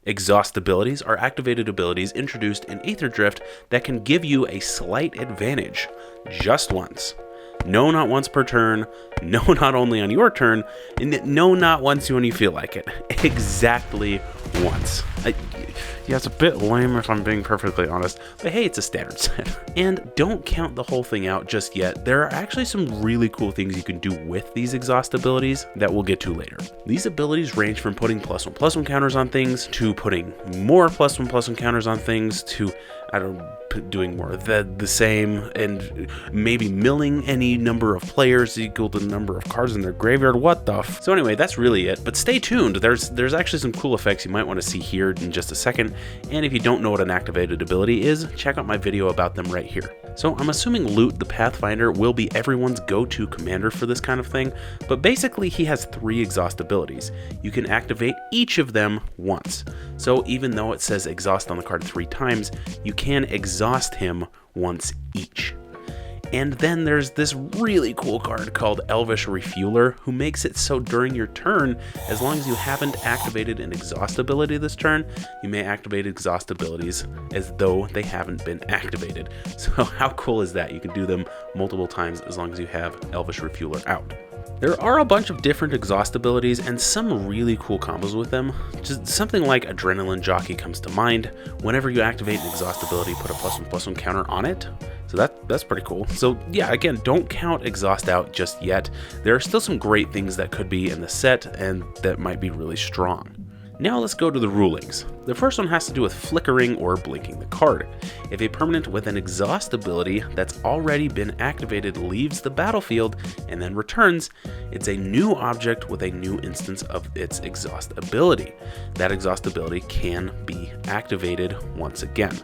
Exhaust abilities are activated abilities introduced in Aetherdrift that can give you a slight advantage, just once. No, not once per turn, no, not only on your turn, and no, not once when you feel like it. Exactly once. Yeah, it's a bit lame if I'm being perfectly honest, but hey, it's a standard set. And don't count the whole thing out just yet. There are actually some really cool things you can do with these exhaust abilities that we'll get to later. These abilities range from putting +1/+1 counters on things, to putting more +1/+1 counters on things, to, I don't know, doing more of the same, and maybe milling any number of players equal to the number of cards in their graveyard. What the f? So anyway, that's really it, but stay tuned. There's actually some cool effects you might want to see here in just a second, and if you don't know what an activated ability is, check out my video about them right here. So I'm assuming Loot the Pathfinder will be everyone's go-to commander for this kind of thing, but basically he has 3 exhaust abilities. You can activate each of them once. So even though it says exhaust on the card 3 times, you can exhaust him once each. And then there's this really cool card called Elvish Refueler, who makes it so during your turn, as long as you haven't activated an exhaust ability this turn, you may activate exhaust abilities as though they haven't been activated. So how cool is that? You can do them multiple times as long as you have Elvish Refueler out. There are a bunch of different exhaust abilities and some really cool combos with them. Just something like Adrenaline Jockey comes to mind. Whenever you activate an exhaust ability, put a +1/+1 counter on it. So that's pretty cool. So yeah, again, don't count exhaust out just yet. There are still some great things that could be in the set and that might be really strong. Now let's go to the rulings. The first one has to do with flickering or blinking the card. If a permanent with an exhaust ability that's already been activated leaves the battlefield and then returns, it's a new object with a new instance of its exhaust ability. That exhaust ability can be activated once again.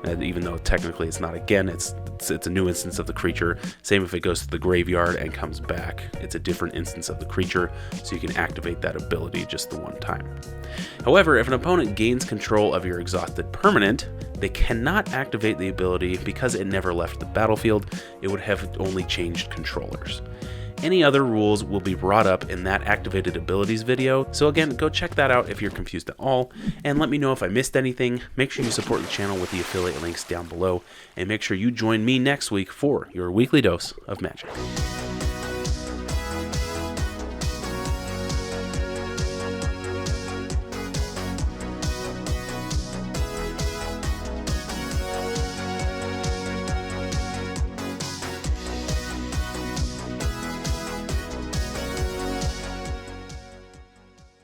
And even though technically it's not again, it's a new instance of the creature. Same if it goes to the graveyard and comes back. It's a different instance of the creature, so you can activate that ability just the one time. However, if an opponent gains control of your exhausted permanent, they cannot activate the ability because it never left the battlefield. It would have only changed controllers. Any other rules will be brought up in that activated abilities video, so again, go check that out if you're confused at all, and let me know if I missed anything. Make sure you support the channel with the affiliate links down below, and make sure you join me next week for your weekly dose of magic.